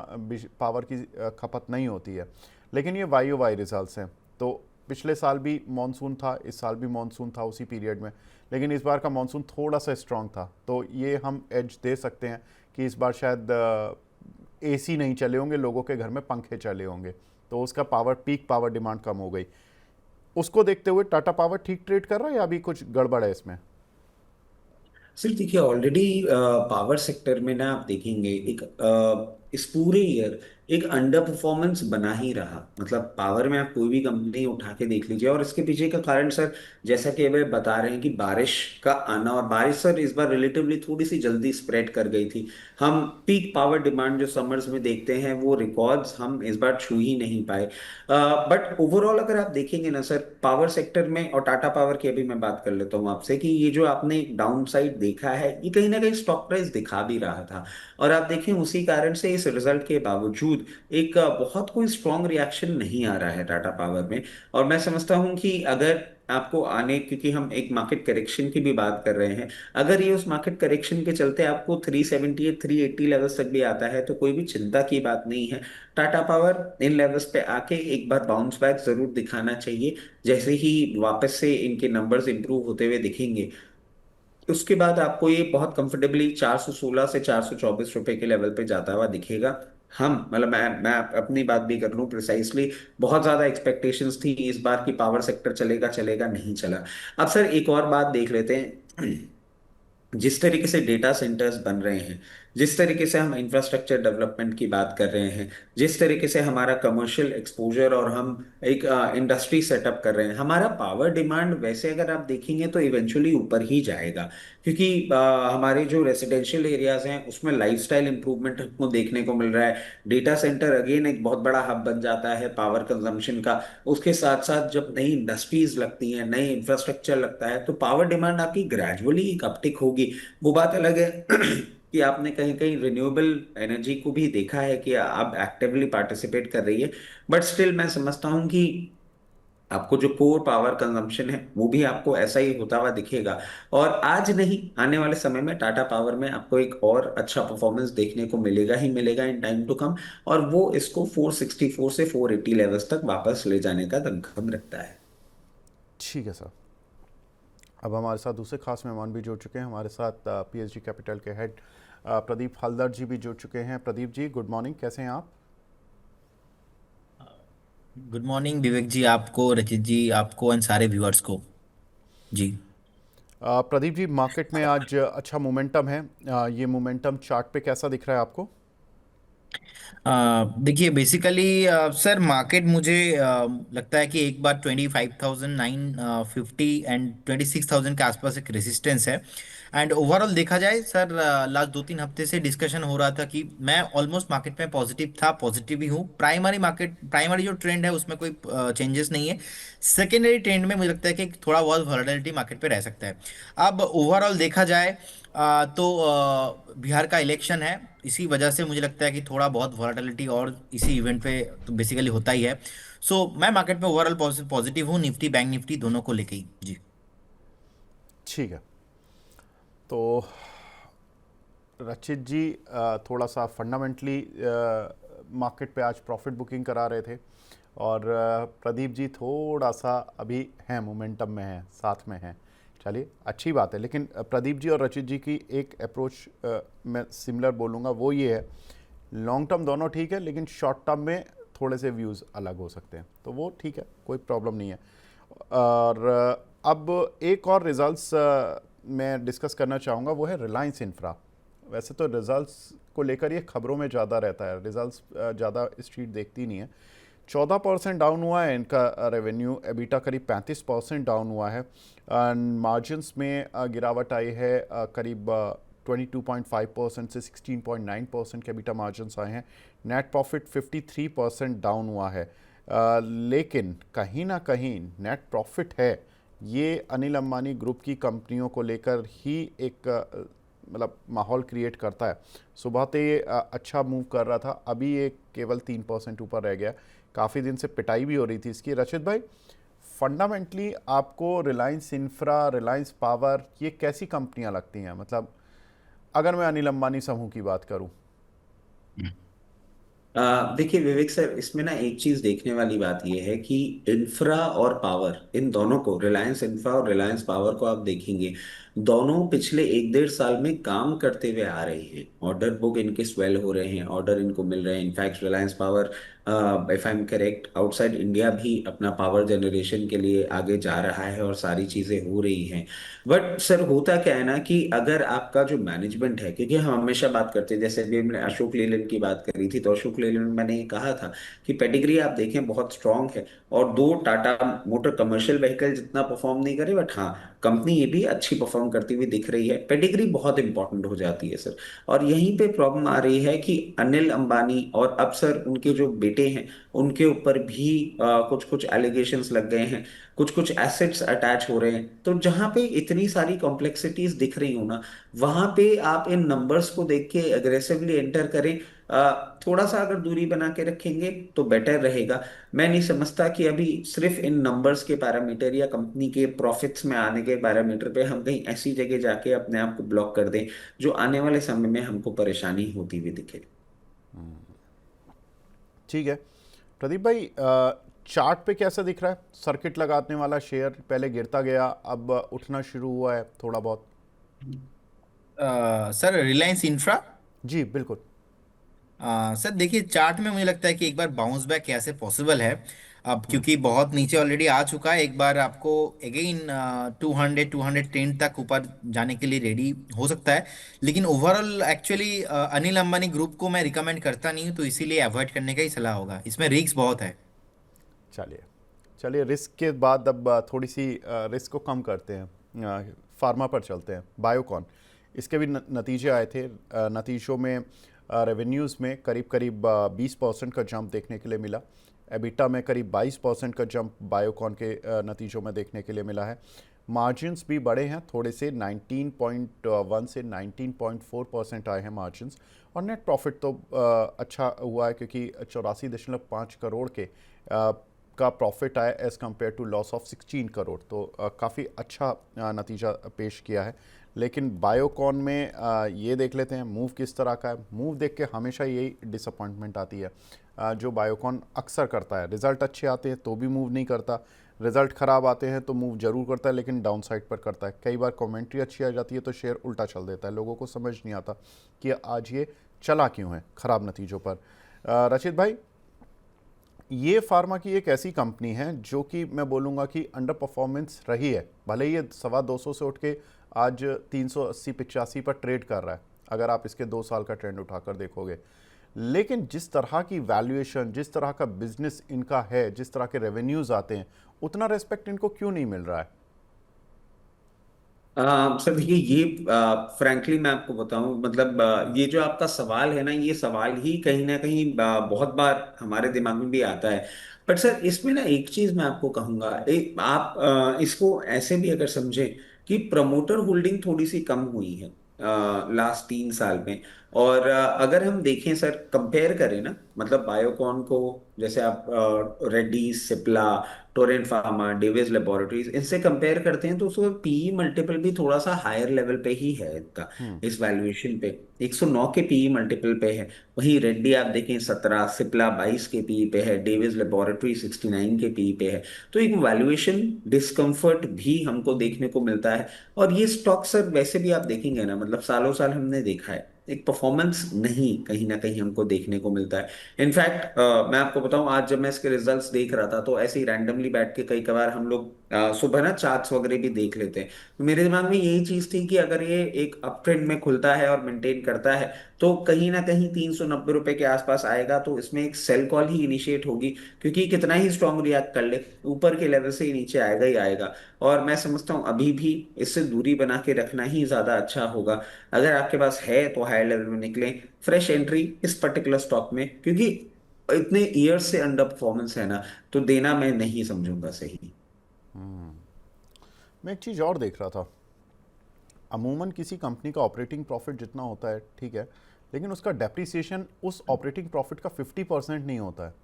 पावर की खपत नहीं होती है, लेकिन ये वाई ओ वाई रिजल्ट्स हैं। तो पिछले साल भी मानसून था, इस साल भी मानसून था उसी पीरियड में, लेकिन इस बार का मानसून थोड़ा सा स्ट्रांग था, तो ये हम एज दे सकते हैं कि इस बार शायद एसी नहीं चले होंगे, लोगों के घर में पंखे चले होंगे, तो उसका पावर पीक पावर डिमांड कम हो गई। उसको देखते हुए टाटा पावर ठीक ट्रेड कर रहा है या अभी कुछ गड़बड़ है इसमें? सिर्फ देखिए, ऑलरेडी पावर सेक्टर में ना आप देखेंगे एक इस पूरे ईयर एक अंडर परफॉर्मेंस बना ही रहा। मतलब पावर में आप कोई भी कंपनी उठा के देख लीजिए, और इसके पीछे का कारण सर, जैसा कि वे बता रहे हैं कि बारिश का आना, और बारिश सर इस बार रिलेटिवली थोड़ी सी जल्दी स्प्रेड कर गई थी। हम पीक पावर डिमांड जो समर्स में देखते हैं वो रिकॉर्ड्स हम इस बार छू ही नहीं पाए। बट ओवरऑल अगर आप देखेंगे ना सर, पावर सेक्टर में, और टाटा पावर की अभी मैं बात कर लेता हूँ आपसे, कि ये जो आपने डाउन साइड देखा है ये कहीं ना कहीं स्टॉक प्राइस दिखा भी रहा था। और आप देखें उसी कारण से इस रिजल्ट के बावजूद एक बहुत कोई स्ट्रॉन्ग रिएक्शन नहीं आ रहा है टाटा पावर में। और मैं समझता हूं कि अगर आपको आने, क्योंकि हम एक मार्केट करेक्शन की भी बात कर रहे हैं, अगर ये उस मार्केट करेक्शन के चलते आपको 370 या 380 लेवल्स तक भी आता है तो कोई भी चिंता की बात नहीं है। टाटा पावर इन लेवल्स पे आके एक बार बाउंस बैक जरूर दिखाना चाहिए। जैसे ही वापस से इनके नंबर्स इंप्रूव होते हुए दिखेंगे, उसके बाद आपको ये बहुत कंफर्टेबली 416 से 424 रुपए के लेवल पे जाता हुआ दिखेगा। हम मतलब मैं अपनी बात भी कर लूं प्रिसाइसली, बहुत ज्यादा एक्सपेक्टेशंस थी इस बार की पावर सेक्टर चलेगा चलेगा, नहीं चला। अब सर एक और बात देख लेते हैं। जिस तरीके से डेटा सेंटर्स बन रहे हैं, जिस तरीके से हम इंफ्रास्ट्रक्चर डेवलपमेंट की बात कर रहे हैं, जिस तरीके से हमारा कमर्शियल एक्सपोजर और हम एक इंडस्ट्री सेटअप कर रहे हैं, हमारा पावर डिमांड वैसे अगर आप देखेंगे तो इवेंचुअली ऊपर ही जाएगा। क्योंकि हमारे जो रेसिडेंशियल एरियाज हैं उसमें लाइफस्टाइल इंप्रूवमेंट हमको देखने को मिल रहा है। डेटा सेंटर अगेन एक बहुत बड़ा हब बन जाता है पावर कंजम्पशन का। उसके साथ साथ जब नई इंडस्ट्रीज लगती हैं, नई इंफ्रास्ट्रक्चर लगता है, तो पावर डिमांड आपकी ग्रेजुअली एक अपटिक होगी। वो बात अलग है कि आपने कहीं कहीं रिन्यूएबल एनर्जी को भी देखा है कि आप एक्टिवली पार्टिसिपेट कर रही है। बट स्टिल मैं समझता हूं कि आपको जो कोर पावर कंजम्पशन है वो भी आपको ऐसा ही होता हुआ दिखेगा। और आज नहीं, आने वाले समय में टाटा पावर में आपको एक और अच्छा परफॉर्मेंस देखने को मिलेगा ही मिलेगा इन टाइम टू कम। और वो इसको 464 से 480 लेवल्स तक वापस ले जाने का दमखम रखता है। ठीक है सर। अब हमारे साथ दूसरे खास मेहमान भी जुड़ चुके हैं, हमारे साथ पीएसजी कैपिटल के हेड प्रदीप हलदर जी भी जुड़ चुके हैं। प्रदीप जी गुड मॉर्निंग, कैसे हैं आप? गुड मॉर्निंग विवेक जी, आपको, रचित जी, आपको एंड सारे व्यूअर्स को। जी। प्रदीप जी, मार्केट में आज अच्छा मोमेंटम है, ये मोमेंटम चार्ट पे कैसा दिख रहा है आपको? देखिए बेसिकली सर, मार्केट मुझे लगता है कि एक बार 25,950 एंड 26,000 के आसपास एक रेजिस्टेंस है। एंड ओवरऑल देखा जाए सर, लास्ट 2-3 हफ्ते से डिस्कशन हो रहा था कि मैं ऑलमोस्ट मार्केट में पॉजिटिव था, पॉजिटिव ही हूँ। प्राइमरी जो ट्रेंड है उसमें कोई चेंजेस नहीं है। सेकेंडरी ट्रेंड में मुझे लगता है कि थोड़ा बहुत वॉलेटिलिटी मार्केट पे रह सकता है। अब ओवरऑल देखा जाए तो बिहार का इलेक्शन है, इसी वजह से मुझे लगता है कि थोड़ा बहुत वॉलेटिलिटी और इसी इवेंट पे तो बेसिकली होता ही है। सो मैं मार्केट में ओवरऑल पॉजिटिव हूँ, निफ्टी बैंक निफ्टी दोनों को लेके ही। जी। ठीक है। तो रचित जी थोड़ा सा फंडामेंटली मार्केट पे आज प्रॉफिट बुकिंग करा रहे थे, और प्रदीप जी थोड़ा सा अभी हैं मोमेंटम में हैं, साथ में हैं। चलिए अच्छी बात है, लेकिन प्रदीप जी और रचित जी की एक अप्रोच मैं सिमिलर बोलूँगा, वो ये है लॉन्ग टर्म दोनों ठीक है, लेकिन शॉर्ट टर्म में थोड़े से व्यूज़ अलग हो सकते हैं, तो वो ठीक है, कोई प्रॉब्लम नहीं है। और अब एक और रिजल्ट्स मैं डिस्कस करना चाहूँगा, वो है रिलायंस इंफ्रा। वैसे तो रिजल्ट्स को लेकर ये खबरों में ज़्यादा रहता है, रिजल्ट्स ज़्यादा स्ट्रीट देखती नहीं है। 14% डाउन हुआ है इनका रेवेन्यू, एबिटा करीब 35% डाउन हुआ है, मार्जिन्स में गिरावट आई है, करीब 22.5% से 16.9% के EBITDA मार्जिन्स आए हैं। नेट प्रॉफिट 53% डाउन हुआ है। लेकिन कहीं ना कहीं नेट प्रॉफिट है ये अनिल अंबानी ग्रुप की कंपनियों को लेकर ही एक मतलब माहौल क्रिएट करता है। सुबह तो ये अच्छा मूव कर रहा था, अभी ये केवल 3% ऊपर रह गया। काफ़ी दिन से पिटाई भी हो रही थी इसकी। रचित भाई, फंडामेंटली आपको रिलायंस इंफ्रा, रिलायंस पावर, ये कैसी कंपनियां लगती हैं? मतलब अगर मैं अनिल अंबानी समूह की बात करूं। देखिए विवेक सर, इसमें ना एक चीज देखने वाली बात यह है कि इंफ्रा और पावर, इन दोनों को, रिलायंस इंफ्रा और रिलायंस पावर को आप देखेंगे, दोनों पिछले 1-1.5 साल में काम करते हुए आ रहे हैं। ऑर्डर बुक इनके स्वेल हो रहे हैं, ऑर्डर इनको मिल रहे हैं। In fact Reliance power, if I am correct, outside India भी अपना पावर जनरेशन के लिए आगे जा रहा है और सारी चीजें हो रही हैं। बट सर होता क्या है ना कि अगर आपका जो मैनेजमेंट है, क्योंकि हम हमेशा बात करते हैं, जैसे अभी हमने अशोक लेलैंड की बात करी थी, तो अशोक लेलैंड में मैंने ये कहा था कि पेडिग्री आप देखें बहुत स्ट्रांग है, और दो टाटा मोटर कमर्शियल व्हीकल जितना परफॉर्म नहीं करे, बट हाँ कंपनी ये भी अच्छी परफॉर्म करती हुई दिख रही है। पेडिग्री बहुत इंपॉर्टेंट हो जाती है सर। और यहीं पे प्रॉब्लम आ रही है कि अनिल अंबानी और अब सर उनके जो बेटे हैं उनके ऊपर भी कुछ कुछ एलिगेशंस लग गए हैं, कुछ कुछ एसेट्स अटैच हो रहे हैं। तो जहां पे इतनी सारी कॉम्प्लेक्सिटीज दिख रही हो ना, वहां पे आप इन नंबर्स को देख के अग्रेसिवली एंटर करें। थोड़ा सा अगर दूरी बना के रखेंगे तो बेटर रहेगा। मैं नहीं समझता कि अभी सिर्फ इन नंबर्स के पैरामीटर या कंपनी के प्रॉफिट्स में आने के पैरामीटर पे हम कहीं ऐसी जगह जाके अपने आप को ब्लॉक कर दें जो आने वाले समय में हमको परेशानी होती हुई दिखे। ठीक है प्रदीप भाई, चार्ट पे कैसा दिख रहा है? सर्किट लगाने वाला शेयर पहले गिरता गया, अब उठना शुरू हुआ है थोड़ा बहुत। सर रिलायंस इंफ्रा, जी बिल्कुल। सर देखिए चार्ट में मुझे लगता है कि एक बार बाउंस बैक कैसे पॉसिबल है अब, क्योंकि बहुत नीचे ऑलरेडी आ चुका है। एक बार आपको अगेन 200-210 तक ऊपर जाने के लिए रेडी हो सकता है। लेकिन overall actually Anil Ambani group को मैं रिकमेंड करता नहीं हूँ, तो इसीलिए अवॉइड करने का ही सलाह होगा। इसमें रिस्क बहुत है। चलिए चलिए, रिस्क के बाद अब थोड़ी सी रिस्क को कम करते हैं, फार्मा पर चलते हैं। बायोकॉन, इसके भी नतीजे आए थे। नतीजों में रेवेन्यूज़ में करीब करीब 20% का जंप देखने के लिए मिला। एबिटा में करीब 22% का जंप बायोकॉन के नतीजों में देखने के लिए मिला है। मार्जिन्स भी बढ़े हैं थोड़े से, 19.1 से 19.4% आए हैं मार्जिन्स। और नेट प्रॉफिट तो अच्छा हुआ है, क्योंकि 84.5 करोड़ के का प्रॉफिट आया as compared to loss of 16 crore. तो काफ़ी अच्छा नतीजा पेश किया है। लेकिन बायोकॉन में ये देख लेते हैं मूव किस तरह का है। मूव देख के हमेशा यही डिसअपॉइंटमेंट आती है जो बायोकॉन अक्सर करता है। रिज़ल्ट अच्छे आते हैं तो भी मूव नहीं करता, रिज़ल्ट ख़राब आते हैं तो मूव ज़रूर करता है, लेकिन डाउन साइड पर करता है। कई बार कमेंट्री अच्छी आ जाती है तो शेयर उल्टा चल देता है। लोगों को समझ नहीं आता कि आज ये चला क्यों है ख़राब नतीजों पर। रचित भाई, ये फार्मा की एक ऐसी कंपनी है जो कि मैं बोलूँगा कि अंडर परफॉर्मेंस रही है। भले ही ये 225 से उठ के आज 380-85 पर ट्रेड कर रहा है, अगर आप इसके 2 साल का ट्रेंड उठाकर देखोगे। लेकिन जिस तरह की वैल्यूएशन, जिस तरह का बिजनेस इनका है, जिस तरह के रेवेन्यूज़ आते हैं, उतना रेस्पेक्ट इनको क्यों नहीं मिल रहा है? सर देखिए, ये फ्रैंकली मैं आपको बताऊं, मतलब ये जो आपका सवाल है ना, ये सवाल ही कहीं ना कहीं बहुत बार हमारे दिमाग में भी आता है। बट सर इसमें ना एक चीज मैं आपको कहूंगा, आप इसको ऐसे भी अगर समझें कि प्रमोटर होल्डिंग थोड़ी सी कम हुई है लास्ट 3 साल में। और अगर हम देखें सर, कंपेयर करें ना, मतलब बायोकॉन को, जैसे आप Reddy, Cipla, Torrent pharma, Davis laboratories, इनसे कंपेयर करते हैं तो उसमें पीई मल्टीपल भी थोड़ा सा हायर लेवल पे ही है इनका। इस वैल्यूएशन पे 109 के पीई मल्टीपल पे है। वहीं रेड्डी आप देखें 17, सिप्ला 22 के पीई पे है, डेविस लेबोरेटरी 69 के पीई पे है। तो एक वैल्यूएशन डिस्कम्फर्ट भी हमको देखने को मिलता है। और ये स्टॉक सर वैसे भी आप देखेंगे ना, मतलब सालों साल हमने देखा है, एक परफॉर्मेंस नहीं कहीं ना कहीं हमको देखने को मिलता है। इनफैक्ट मैं आपको बताऊं, आज जब मैं इसके रिजल्ट्स देख रहा था तो ऐसे ही रैंडमली बैठ के कई बार हम लोग सुबह ना चार्ट्स वगैरह भी देख लेते हैं। तो मेरे दिमाग में यही चीज थी कि अगर ये एक अप ट्रेंड में खुलता है और मेंटेन करता है तो कहीं ना कहीं 390 रुपए के आसपास आएगा, तो इसमें एक सेल कॉल ही इनिशिएट होगी, क्योंकि कितना ही स्ट्रांग रिएक्ट कर ले ऊपर के लेवल से ही नीचे आएगा ही आएगा। और मैं समझता हूँ अभी भी इससे दूरी बना के रखना ही ज्यादा अच्छा होगा। अगर आपके पास है तो हायर लेवल में निकलें, फ्रेश एंट्री इस पर्टिकुलर स्टॉक में, क्योंकि इतने ईयर्स से अंडर परफॉर्मेंस है ना, तो देना मैं नहीं समझूंगा सही। मैं एक चीज़ और देख रहा था। अमूमन किसी कंपनी का ऑपरेटिंग प्रॉफिट जितना होता है ठीक है, लेकिन उसका डेप्रिसिएशन उस ऑपरेटिंग प्रॉफिट का 50% नहीं होता है।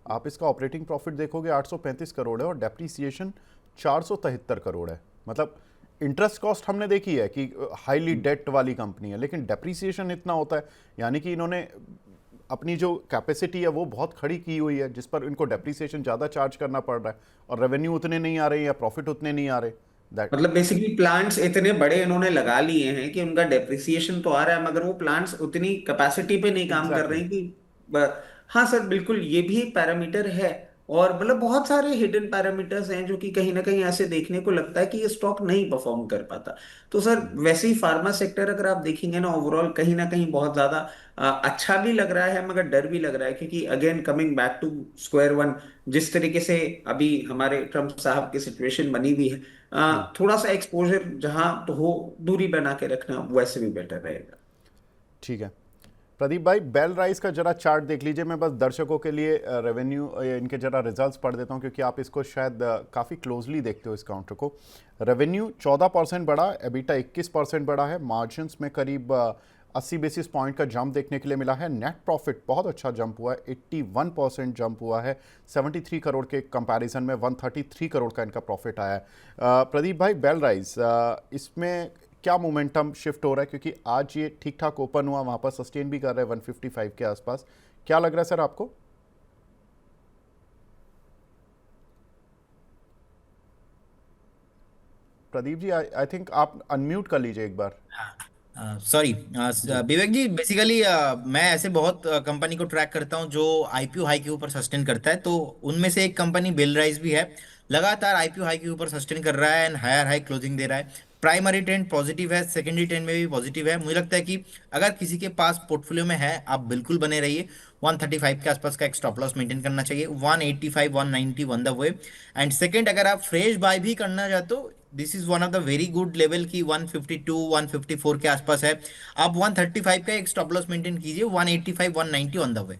आप इसका ऑपरेटिंग प्रॉफिट देखोगे 835 करोड़ है और डेप्रिसिएशन 473 करोड़ है। मतलब इंटरेस्ट कॉस्ट हमने देखी है कि हाईली डेट वाली कंपनी है, लेकिन डेप्रिसिएशन इतना होता है। यानी कि इन्होंने अपनी जो कैपेसिटी है वो बहुत खड़ी की हुई है, जिस पर इनको डेप्रिसिएशन ज़्यादा चार्ज करना पड़ रहा है और रेवेन्यू उतने नहीं आ रहे या प्रॉफिट उतने नहीं आ रहे। दैट मतलब बेसिकली प्लांट्स इतने बड़े इन्होंने लगा लिए हैं कि उनका डेप्रिसिएशन तो आ रहा है, मगर वो प्लांट्स उतनी कैपेसिटी पे नहीं काम कर रहे एग्जैक्टली। हैं कि हाँ सर बिल्कुल, ये भी एक पैरामीटर है। और मतलब बहुत सारे हिडन पैरामीटर्स हैं जो कि कहीं ना कहीं ऐसे देखने को लगता है कि ये स्टॉक नहीं परफॉर्म कर पाता। तो सर वैसे ही फार्मा सेक्टर अगर आप देखेंगे ना, ओवरऑल कहीं ना कहीं बहुत ज्यादा अच्छा भी लग रहा है, मगर डर भी लग रहा है, क्योंकि again coming back to square one, जिस तरीके से अभी हमारे ट्रम्प साहब की सिचुएशन बनी हुई है, थोड़ा सा एक्सपोजर जहां तो हो, दूरी बना के रखना वैसे भी बेटर रहेगा। ठीक है प्रदीप भाई, बेल राइस का जरा चार्ट देख लीजिए। मैं बस दर्शकों के लिए रेवेन्यू इनके जरा रिजल्ट्स पढ़ देता हूं, क्योंकि आप इसको शायद काफ़ी क्लोजली देखते हो इस काउंटर को। रेवेन्यू 14% बढ़ा, एबिटा 21% बढ़ा है, मार्जिन्स में करीब 80 बेसिस पॉइंट का जंप देखने के लिए मिला है। नेट प्रॉफिट बहुत अच्छा जंप हुआ है, 81% जंप हुआ है। 73 करोड़ के कंपैरिजन में 133 करोड़ का इनका प्रॉफिट आया है। प्रदीप भाई, बेल राइस इसमें क्या मोमेंटम शिफ्ट हो रहा है, क्योंकि आज ये ठीक ठाक ओपन हुआ, वहां पर सस्टेन भी कर रहा है 155 के आसपास। क्या लग रहा है सर आपको? प्रदीप जी, आई थिंक आप अनम्यूट कर लीजिए एक बार। सॉरी जी। विवेक जी, बेसिकली मैं ऐसे बहुत कंपनी को ट्रैक करता हूं जो आईपीओ हाई के ऊपर सस्टेन करता है, तो उनमें से एक कंपनी बेल राइस भी है। लगातार आईपीओ हाई के ऊपर सस्टेन कर रहा है एंड हायर हाई क्लोजिंग दे रहा है। प्राइमरी ट्रेंड पॉजिटिव है, सेकेंडरी ट्रेंड में भी पॉजिटिव है। मुझे लगता है कि अगर किसी के पास पोर्टफोलियो में है, आप बिल्कुल बने रहिए। 135 के आसपास का एक स्टॉप लॉस मेंटेन करना चाहिए, 185 190 one the way. And second, अगर आप फ्रेश बाय भी करना चाहते हो, this is one of the very good level की 152 154 के आसपास है। आप 135 का एक स्टॉप लॉस मेंटेन कीजिए, 185 190 ऑन द वे।